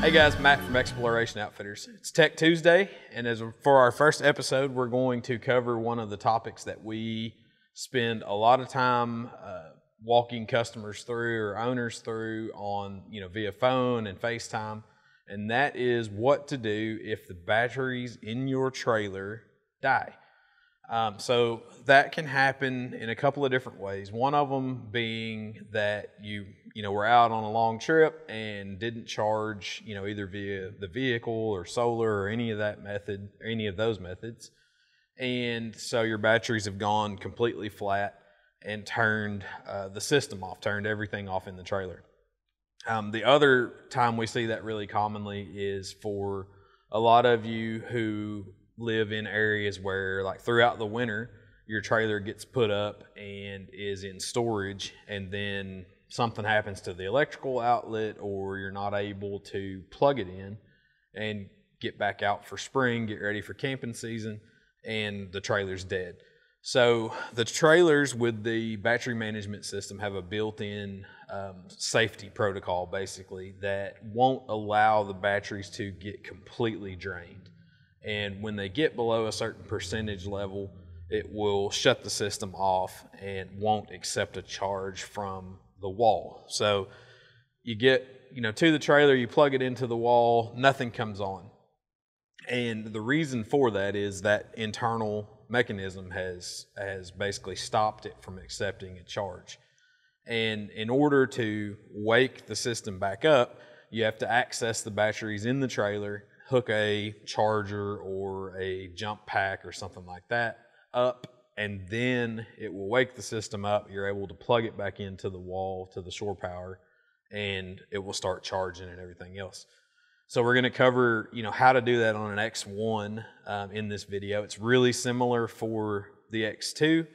Hey guys, Matt from Exploration Outfitters. It's Tech Tuesday, and for our first episode, we're going to cover one of the topics that we spend a lot of time walking customers through or owners through on, via phone and FaceTime, and that is what to do if the batteries in your trailer die. So that can happen in a couple of different ways. One of them being that you were out on a long trip and didn't charge, either via the vehicle or solar or any of those methods. And so your batteries have gone completely flat and turned the system off, turned everything off in the trailer. The other time we see that really commonly is for a lot of you who live in areas where, like, throughout the winter, your trailer gets put up and is in storage, and then something happens to the electrical outlet, or you're not able to plug it in and get back out for spring, get ready for camping season, and the trailer's dead. So the trailers with the battery management system have a built-in safety protocol, basically, that won't allow the batteries to get completely drained. And when they get below a certain percentage level, it will shut the system off and won't accept a charge from the wall. So you get, to the trailer, you plug it into the wall, nothing comes on. And the reason for that is that internal mechanism has basically stopped it from accepting a charge. And in order to wake the system back up, you have to access the batteries in the trailer, hook a charger or a jump pack or something like that up, and then it will wake the system up. You're able to plug it back into the wall, to the shore power, and it will start charging and everything else. So we're going to cover, how to do that on an X1 in this video. It's really similar for the X2.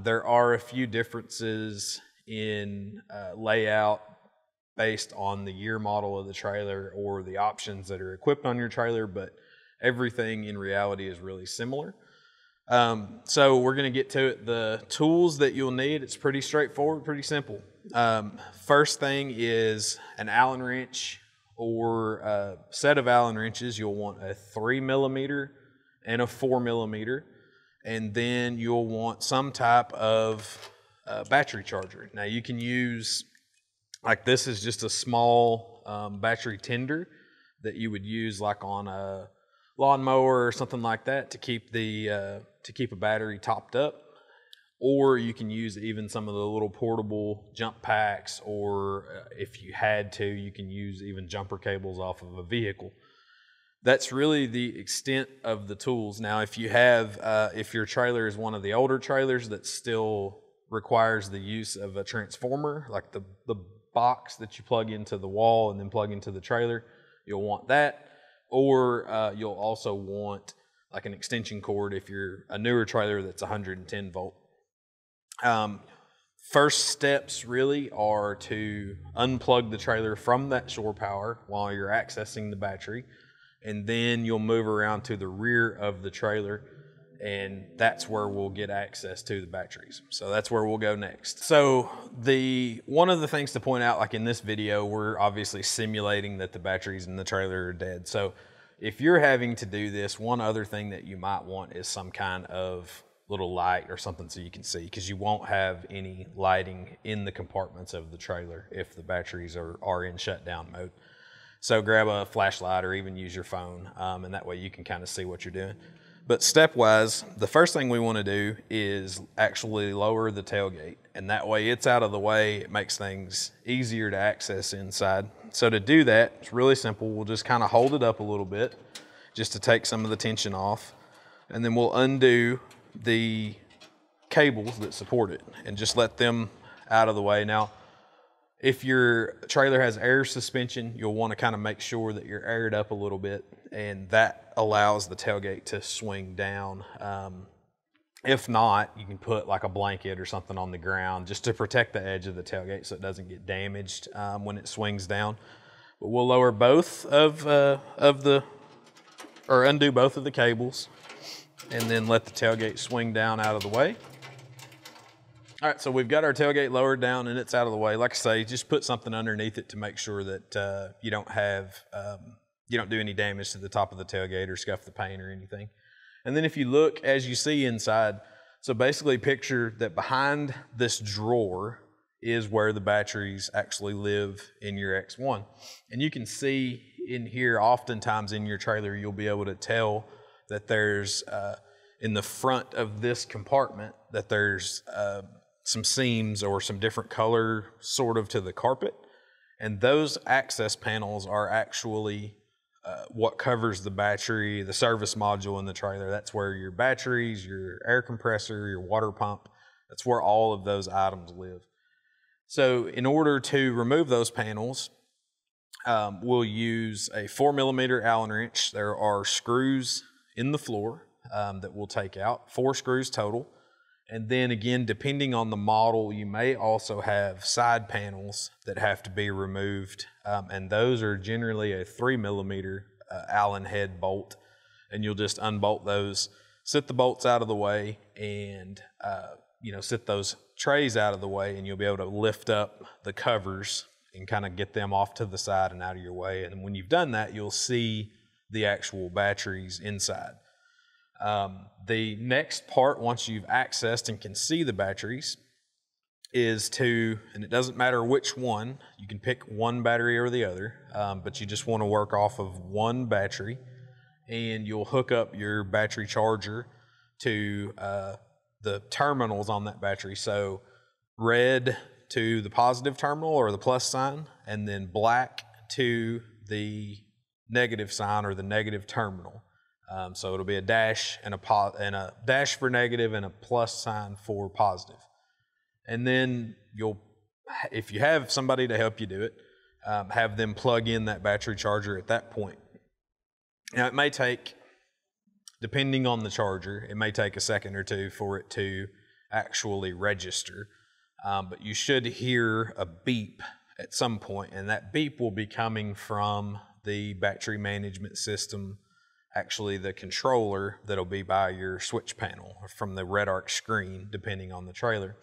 There are a few differences in layout based on the year model of the trailer or the options that are equipped on your trailer, but everything in reality is really similar. So we're going to get to it. The tools that you'll need, it's pretty straightforward, pretty simple. First thing is an Allen wrench or a set of Allen wrenches. You'll want a 3mm and a 4mm, and then you'll want some type of battery charger. Now you can use, like, this is just a small battery tender that you would use like on a lawnmower or something like that to keep a battery topped up. Or you can use even some of the little portable jump packs, or if you had to, you can use even jumper cables off of a vehicle. That's really the extent of the tools. Now, if you have, if your trailer is one of the older trailers that still requires the use of a transformer, like the box that you plug into the wall and then plug into the trailer, you'll want that. Or you'll also want like an extension cord if you're a newer trailer that's 110 volt. First steps really are to unplug the trailer from that shore power while you're accessing the battery, and then you'll move around to the rear of the trailer, and that's where we'll get access to the batteries. So that's where we'll go next. So one of the things to point out, like in this video, we're obviously simulating that the batteries in the trailer are dead. So if you're having to do this, one other thing that you might want is some kind of little light or something so you can see, because you won't have any lighting in the compartments of the trailer if the batteries are in shutdown mode. So grab a flashlight or even use your phone, and that way you can kind of see what you're doing. But stepwise, the first thing we want to do is actually lower the tailgate, and that way it's out of the way. It makes things easier to access inside. So to do that, it's really simple. We'll just kind of hold it up a little bit just to take some of the tension off, and then we'll undo the cables that support it and just let them out of the way. Now, if your trailer has air suspension, you'll want to kind of make sure that you're aired up a little bit, and that allows the tailgate to swing down. If not, you can put like a blanket or something on the ground just to protect the edge of the tailgate so it doesn't get damaged when it swings down. But we'll lower both undo both of the cables, and then let the tailgate swing down out of the way. All right, so we've got our tailgate lowered down and it's out of the way. Like I say, just put something underneath it to make sure that you don't do any damage to the top of the tailgate or scuff the paint or anything. And then if you look, as you see inside, so basically picture that behind this drawer is where the batteries actually live in your X1. And you can see in here, oftentimes in your trailer, you'll be able to tell that there's, in the front of this compartment, that there's some seams or some different color sort of to the carpet. And those access panels are actually what covers the battery, the service module in the trailer. That's where your batteries, your air compressor, your water pump, that's where all of those items live. So in order to remove those panels, we'll use a 4mm Allen wrench. There are screws in the floor that we'll take out, 4 screws total. And then again, depending on the model, you may also have side panels that have to be removed. And those are generally a 3mm Allen head bolt. And you'll just unbolt those, sit the bolts out of the way, and sit those trays out of the way, and you'll be able to lift up the covers and kind of get them off to the side and out of your way. And when you've done that, you'll see the actual batteries inside. The next part, once you've accessed and can see the batteries, is and it doesn't matter which one, you can pick one battery or the other, but you just want to work off of one battery, and you'll hook up your battery charger to the terminals on that battery. So red to the positive terminal or the plus sign, and then black to the negative sign or the negative terminal. So it'll be a dash and a dash for negative and a plus sign for positive. And then if you have somebody to help you do it, have them plug in that battery charger at that point. Now it may take, depending on the charger, it may take a second or two for it to actually register. But you should hear a beep at some point, and that beep will be coming from the battery management system, actually the controller that'll be by your switch panel, or from the red arc screen, depending on the trailer.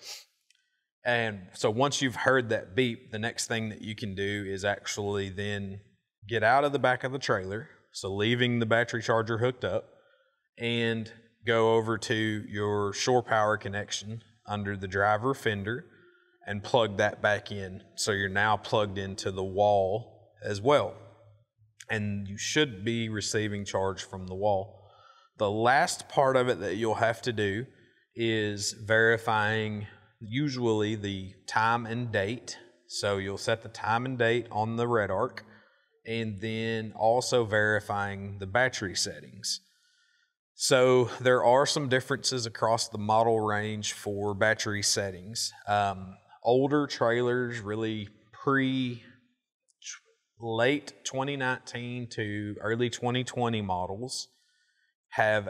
And so once you've heard that beep, the next thing that you can do is actually then get out of the back of the trailer, so leaving the battery charger hooked up, and go over to your shore power connection under the driver fender and plug that back in. So you're now plugged into the wall as well. And you should be receiving charge from the wall. The last part of it that you'll have to do is verifying usually the time and date. So you'll set the time and date on the red arc, and then also verifying the battery settings. So there are some differences across the model range for battery settings. Older trailers, really late 2019 to early 2020 models have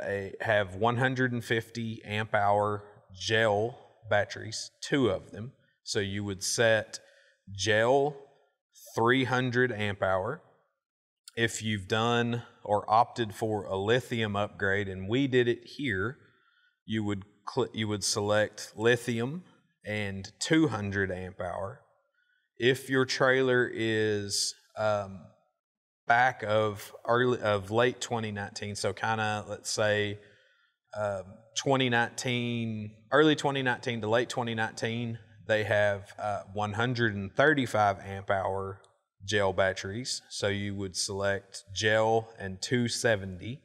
150 amp hour gel batteries, 2 of them. So you would set gel 300 amp hour. If you've done or opted for a lithium upgrade, and we did it here, you would select lithium and 200 amp hour. If your trailer is back of late 2019, so kind of, let's say 2019, early 2019 to late 2019, they have 135 amp hour gel batteries. So you would select gel and 270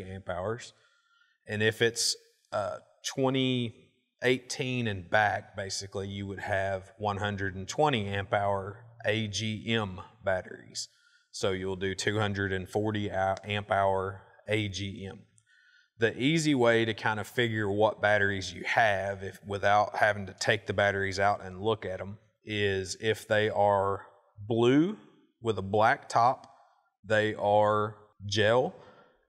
amp hours. And if it's 2018 and back, basically you would have 120 amp hour AGM batteries. So you'll do 240 amp hour AGM. The easy way to kind of figure what batteries you have without having to take the batteries out and look at them is if they are blue with a black top, they are gel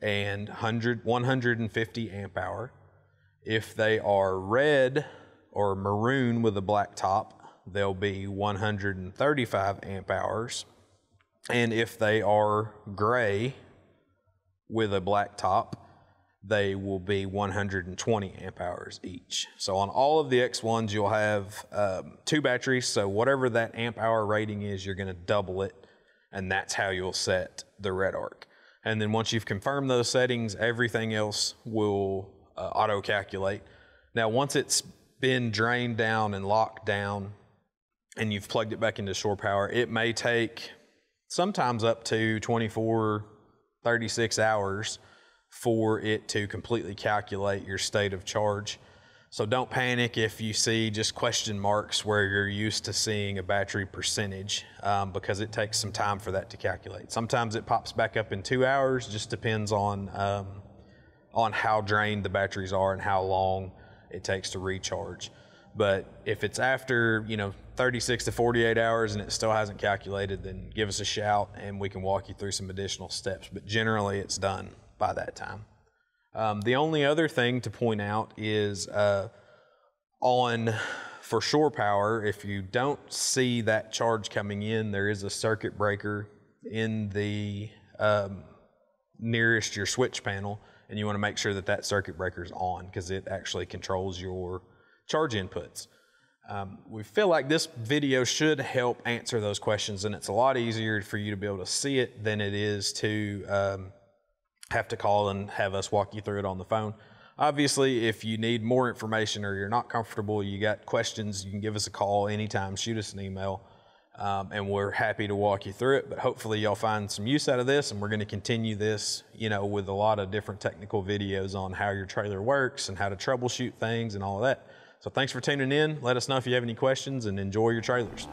and 150 amp hour. If they are red or maroon with a black top, they'll be 135 amp hours. And if they are gray with a black top, they will be 120 amp hours each. So on all of the X1s, you'll have 2 batteries. So whatever that amp hour rating is, you're gonna double it, and that's how you'll set the red arc. And then once you've confirmed those settings, everything else will auto-calculate. Now, once it's been drained down and locked down, and you've plugged it back into shore power, it may take sometimes up to 24, 36 hours for it to completely calculate your state of charge. So don't panic if you see just question marks where you're used to seeing a battery percentage, because it takes some time for that to calculate. Sometimes it pops back up in 2 hours, just depends on how drained the batteries are and how long it takes to recharge. But if it's after 36 to 48 hours and it still hasn't calculated, then give us a shout and we can walk you through some additional steps. But generally it's done by that time. The only other thing to point out is for shore power, if you don't see that charge coming in, there is a circuit breaker in the nearest your switch panel, and you want to make sure that that circuit breaker is on, because it actually controls your charge inputs. We feel like this video should help answer those questions, and it's a lot easier for you to be able to see it than it is to have to call and have us walk you through it on the phone. Obviously, if you need more information or you're not comfortable, you got questions, you can give us a call anytime, shoot us an email, and we're happy to walk you through it. But hopefully y'all find some use out of this, and we're going to continue this, with a lot of different technical videos on how your trailer works and how to troubleshoot things and all of that. So thanks for tuning in. Let us know if you have any questions, and enjoy your trailers.